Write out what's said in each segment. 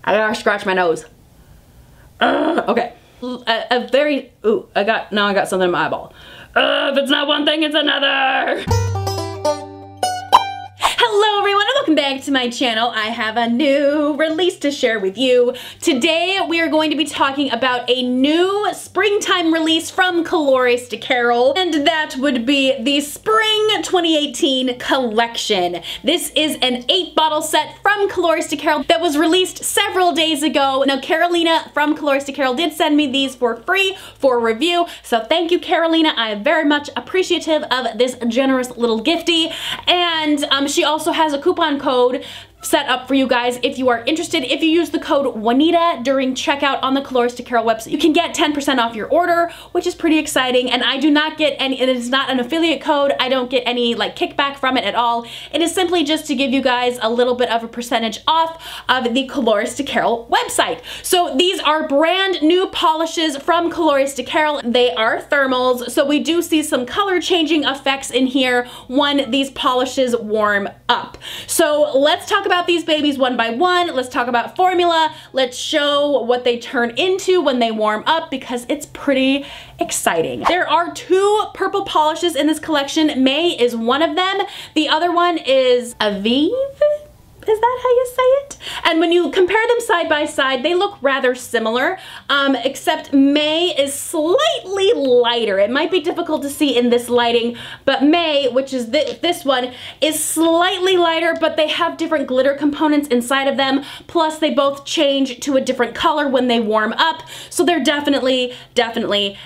I gotta scratch my nose. Okay. Now I got something in my eyeball. If it's not one thing, it's another. Hello everyone and welcome back to my channel. I have a new release to share with you. Today we are going to be talking about a new springtime release from Colores de Carol, and that would be the Spring 2018 collection. This is an 8-bottle set from Colores de Carol that was released several days ago. Now Carolina from Colores de Carol did send me these for free for review, so thank you Carolina. I am very much appreciative of this generous little gifty, and she also has a coupon code set up for you guys if you are interested. If you use the code Juanita during checkout on the Colores de Carol website, you can get 10% off your order, which is pretty exciting. And I do not get any, it is not an affiliate code. I don't get any like kickback from it at all. It is simply just to give you guys a little bit of a percentage off of the Colores de Carol website. So these are brand new polishes from Colores de Carol. They are thermals, so we do see some color changing effects in here when these polishes warm up. So let's talk about these babies one by one. Let's talk about formula. Let's show what they turn into when they warm up, because it's pretty exciting. There are 2 purple polishes in this collection. May is one of them. The other one is Aviv. Is that how you say it? And when you compare them side by side, they look rather similar, except May is slightly lighter. It might be difficult to see in this lighting, but May, which is this one, is slightly lighter, but they have different glitter components inside of them. Plus, they both change to a different color when they warm up, so they're definitely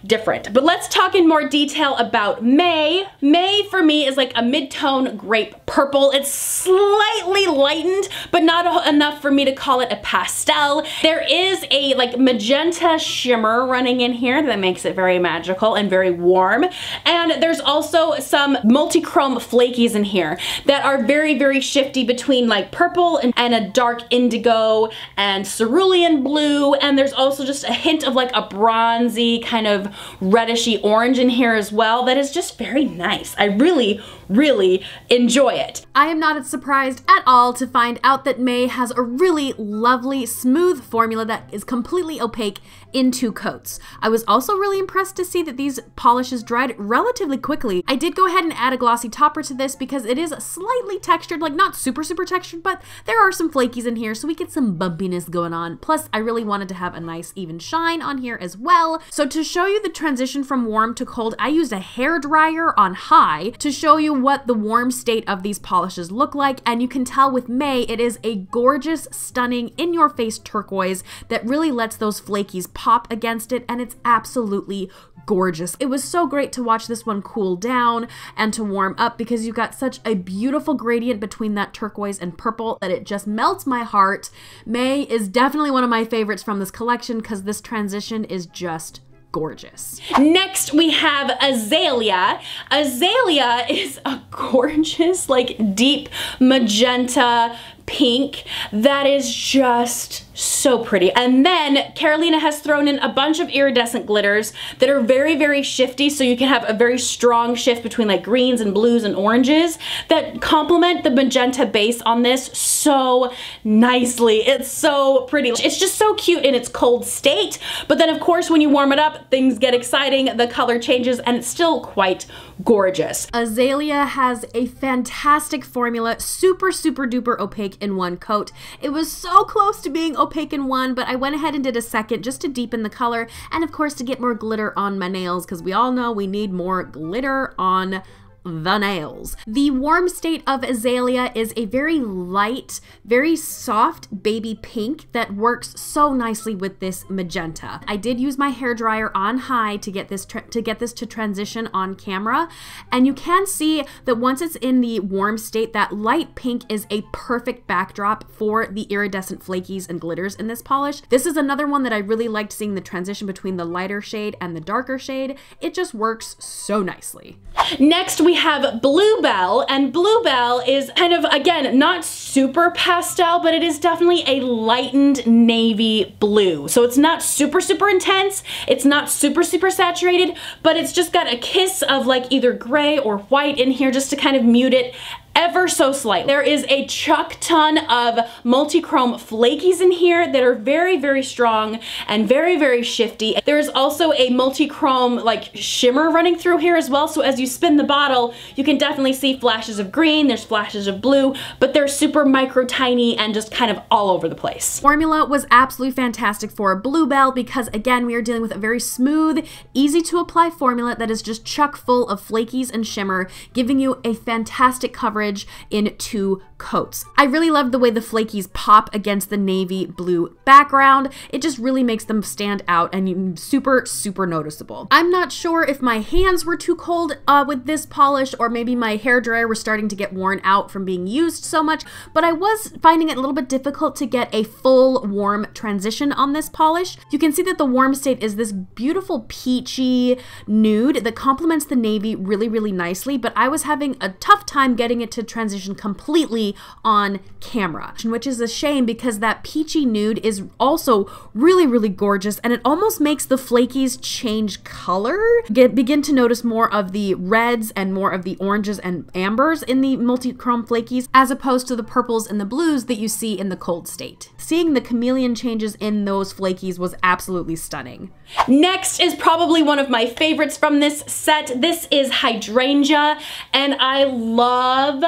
different. But let's talk in more detail about May. May, for me, is like a mid-tone grape purple. It's slightly lightened, but not enough for me to call it a pastel. There is a like magenta shimmer running in here that makes it very magical and very warm. And there's also some multi-chrome flakies in here that are very shifty between like purple and a dark indigo and cerulean blue. And there's also just a hint of like a bronzy kind of reddishy orange in here as well. That is just very nice. I really enjoy it. I am not surprised at all to find out that May has a really lovely, smooth formula that is completely opaque in 2 coats. I was also really impressed to see that these polishes dried relatively quickly. I did go ahead and add a glossy topper to this because it is slightly textured, like not super textured, but there are some flakies in here, so we get some bumpiness going on. Plus, I really wanted to have a nice even shine on here as well. So to show you the transition from warm to cold, I used a hair dryer on high to show you what the warm state of these polishes look like, and you can tell with May, it is a gorgeous, stunning, in-your-face turquoise that really lets those flakies pop against it, and it's absolutely gorgeous. It was so great to watch this one cool down and to warm up, because you got such a beautiful gradient between that turquoise and purple that it just melts my heart. May is definitely one of my favorites from this collection because this transition is just gorgeous. Next we have Azalea. Azalea is a gorgeous, like deep magenta pink that is just so pretty. And then Carolina has thrown in a bunch of iridescent glitters that are very shifty, so you can have a very strong shift between like greens and blues and oranges that complement the magenta base on this so nicely. It's so pretty. It's just so cute in its cold state, but then of course when you warm it up, things get exciting, the color changes, and it's still quite gorgeous. Azalea has a fantastic formula, super duper opaque in 1 coat. It was so close to being opaque in 1, but I went ahead and did a second just to deepen the color, and of course to get more glitter on my nails, because we all know we need more glitter on the nails. The warm state of Azalea is a very light, very soft baby pink that works so nicely with this magenta. I did use my hairdryer on high to get this to transition on camera, and you can see that once it's in the warm state, that light pink is a perfect backdrop for the iridescent flakies and glitters in this polish. This is another one that I really liked, seeing the transition between the lighter shade and the darker shade. It just works so nicely. Next we have Bluebell, and Bluebell is kind of, again, not super pastel, but it is definitely a lightened navy blue. So it's not super intense, it's not super saturated, but it's just got a kiss of like either gray or white in here just to kind of mute it. ever so slightly. There is a chuck ton of multi-chrome flakies in here that are very, very strong and very, very shifty. There's also a multi-chrome like shimmer running through here as well. So as you spin the bottle, you can definitely see flashes of green, there's flashes of blue, but they're super micro tiny and just kind of all over the place. Formula was absolutely fantastic for Bluebell because again, we are dealing with a very smooth, easy to apply formula that is just chock full of flakies and shimmer, giving you a fantastic coverage in 2 coats. I really love the way the flakies pop against the navy blue background. It just really makes them stand out and super, super noticeable. I'm not sure if my hands were too cold with this polish, or maybe my hairdryer was starting to get worn out from being used so much, but I was finding it a little bit difficult to get a full warm transition on this polish. You can see that the warm state is this beautiful peachy nude that complements the navy really, really nicely, but I was having a tough time getting it to transition completely on camera, which is a shame because that peachy nude is also really, really gorgeous, and it almost makes the flakies change color. Begin to notice more of the reds and more of the oranges and ambers in the multi-chrome flakies as opposed to the purples and the blues that you see in the cold state. Seeing the chameleon changes in those flakies was absolutely stunning. Next is probably one of my favorites from this set. This is Hydrangea, and I love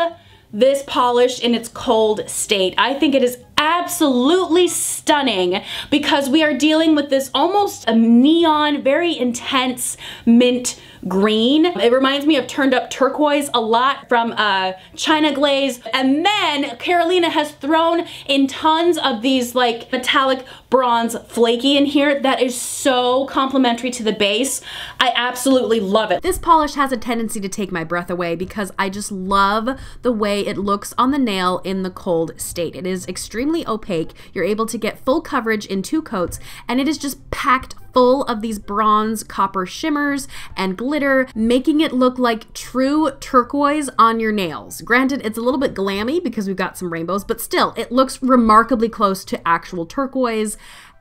this polish in its cold state. I think it is absolutely stunning because we are dealing with this almost a neon, very intense mint green. It reminds me of turned up turquoise a lot from China Glaze. And then Carolina has thrown in tons of these like metallic bronze flaky in here that is so complimentary to the base. I absolutely love it. This polish has a tendency to take my breath away because I just love the way it looks on the nail in the cold state. It is extremely opaque. You're able to get full coverage in 2 coats, and it is just packed full of these bronze copper shimmers and glitter, making it look like true turquoise on your nails. Granted, it's a little bit glammy because we've got some rainbows, but still, it looks remarkably close to actual turquoise.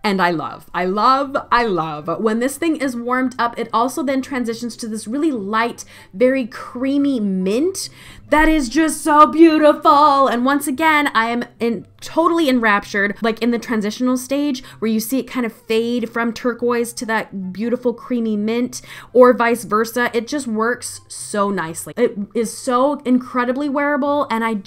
And I love. When this thing is warmed up, it also then transitions to this really light, very creamy mint that is just so beautiful. And once again, I am totally enraptured, like in the transitional stage where you see it kind of fade from turquoise to that beautiful creamy mint, or vice versa. It just works so nicely. It is so incredibly wearable, and I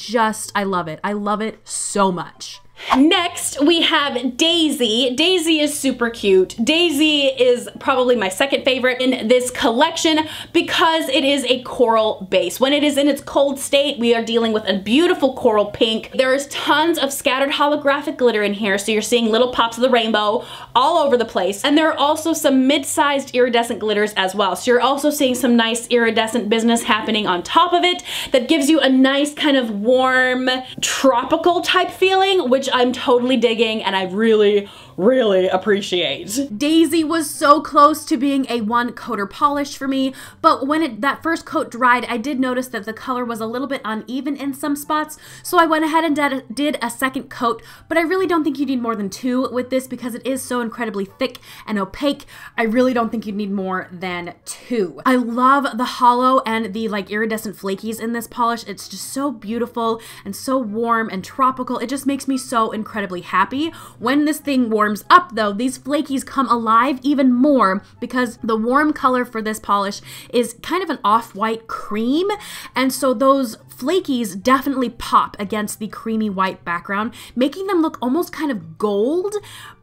love it. I love it so much. Next, we have Daisy. Daisy is super cute. Daisy is probably my second favorite in this collection because it is a coral base. When it is in its cold state, we are dealing with a beautiful coral pink. There's tons of scattered holographic glitter in here, so you're seeing little pops of the rainbow all over the place. And there are also some mid-sized iridescent glitters as well. So you're also seeing some nice iridescent business happening on top of it that gives you a nice kind of warm, tropical type feeling, which I'm totally digging and I really appreciate. Daisy was so close to being a 1-coater polish for me, but when that first coat dried, I did notice that the color was a little bit uneven in some spots, so I went ahead and did a second coat, but I really don't think you need more than 2 with this because it is so incredibly thick and opaque. I really don't think you need more than 2. I love the hollow and the like iridescent flakies in this polish. It's just so beautiful and so warm and tropical. It just makes me so incredibly happy. When this thing warms up though, these flakies come alive even more because the warm color for this polish is kind of an off-white cream, and so those flakies definitely pop against the creamy white background, making them look almost kind of gold,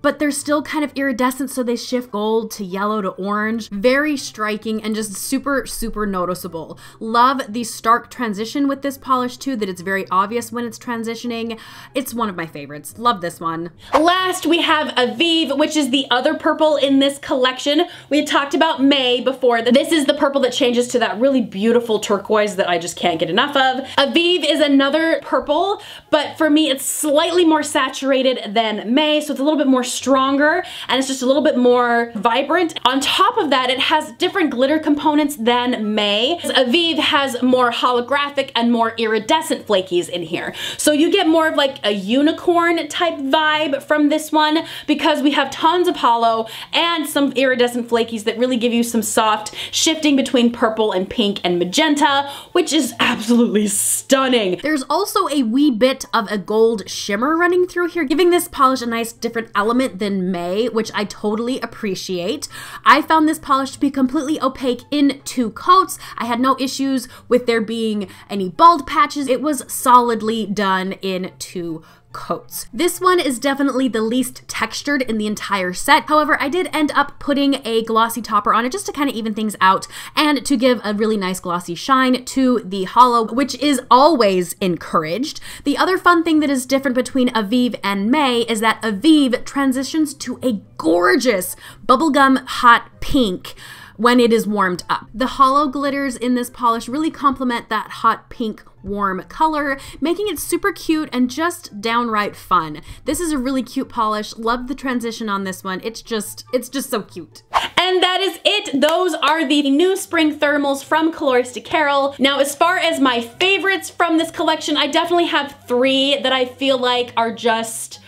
but they're still kind of iridescent, so they shift gold to yellow to orange. Very striking and just super noticeable. Love the stark transition with this polish too, that it's very obvious when it's transitioning. It's one of my favorites. Love this one. Last, we have Aviv, which is the other purple in this collection. We had talked about May before. This is the purple that changes to that really beautiful turquoise that I just can't get enough of. Aviv is another purple, but for me it's slightly more saturated than May, so it's a little bit more stronger and it's just a little bit more vibrant. On top of that, it has different glitter components than May. Aviv has more holographic and more iridescent flakies in here. So you get more of like a unicorn unicorn type vibe from this one because we have tons of hollow and some iridescent flakies that really give you some soft shifting between purple and pink and magenta, which is absolutely stunning. There's also a wee bit of a gold shimmer running through here, giving this polish a nice different element than May, which I totally appreciate. I found this polish to be completely opaque in 2 coats. I had no issues with there being any bald patches. It was solidly done in 2 coats. This one is definitely the least textured in the entire set. However, I did end up putting a glossy topper on it just to kind of even things out and to give a really nice glossy shine to the hollow, which is always encouraged. The other fun thing that is different between Aviv and May is that Aviv transitions to a gorgeous bubblegum hot pink when it is warmed up. The hollow glitters in this polish really complement that hot pink warm color, making it super cute and just downright fun. This is a really cute polish. Love the transition on this one. It's just so cute. And that is it. Those are the new spring thermals from Colores de Carol. Now, as far as my favorites from this collection, I definitely have 3 that I feel like are just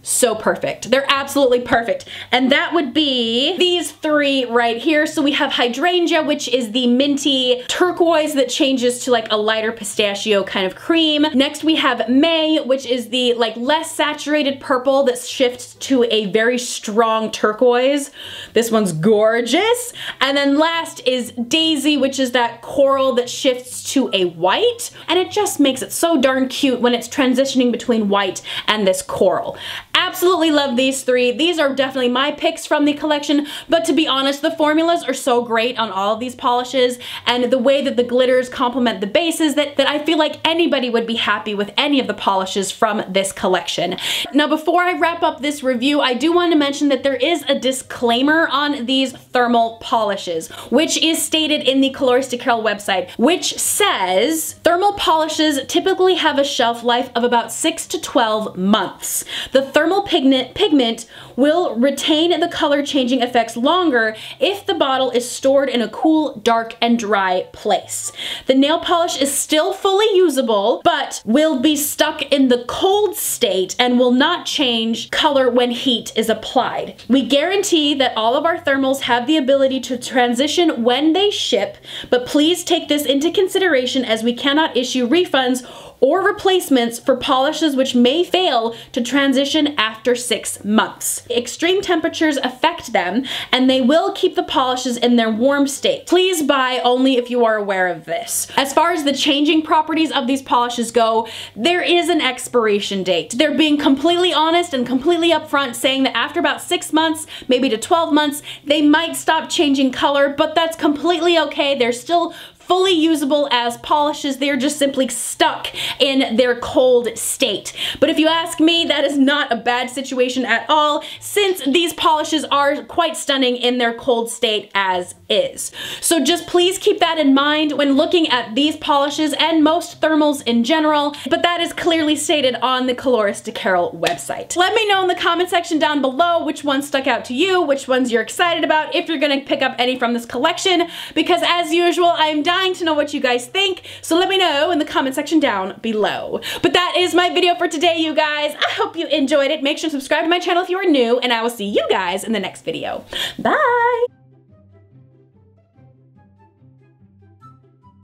so perfect. They're absolutely perfect. And that would be these 3 right here. So we have Hydrangea, which is the minty turquoise that changes to like a lighter pistachio kind of cream. Next we have May, which is the like less saturated purple that shifts to a very strong turquoise. This one's gorgeous. And then last is Daisy, which is that coral that shifts to a white. And it just makes it so darn cute when it's transitioning between white and this coral. Absolutely love these 3. These are definitely my picks from the collection, but to be honest, the formulas are so great on all of these polishes, and the way that the glitters complement the bases that I feel like anybody would be happy with any of the polishes from this collection. Now, before I wrap up this review, I do want to mention that there is a disclaimer on these thermal polishes, which is stated in the Colores de Carol website, which says thermal polishes typically have a shelf life of about 6 to 12 months. The thermal pigment will retain the color changing effects longer if the bottle is stored in a cool, dark, and dry place. The nail polish is still fully usable, but will be stuck in the cold state and will not change color when heat is applied. We guarantee that all of our thermals have the ability to transition when they ship, but please take this into consideration as we cannot issue refunds or replacements for polishes which may fail to transition after 6 months. Extreme temperatures affect them, and they will keep the polishes in their warm state. Please buy only if you are aware of this. As far as the changing properties of these polishes go, there is an expiration date. They're being completely honest and completely upfront, saying that after about 6 months, maybe to 12 months, they might stop changing color, but that's completely okay. They're still fully usable as polishes. They're just simply stuck in their cold state. But if you ask me, that is not a bad situation at all, since these polishes are quite stunning in their cold state as is. So just please keep that in mind when looking at these polishes and most thermals in general, but that is clearly stated on the Colores de Carol website. Let me know in the comment section down below which ones stuck out to you, which ones you're excited about, if you're gonna pick up any from this collection, because as usual, I am dying to know what you guys think, so let me know in the comment section down below. But that is my video for today, you guys. I hope you enjoyed it. Make sure to subscribe to my channel if you are new, and I will see you guys in the next video. Bye!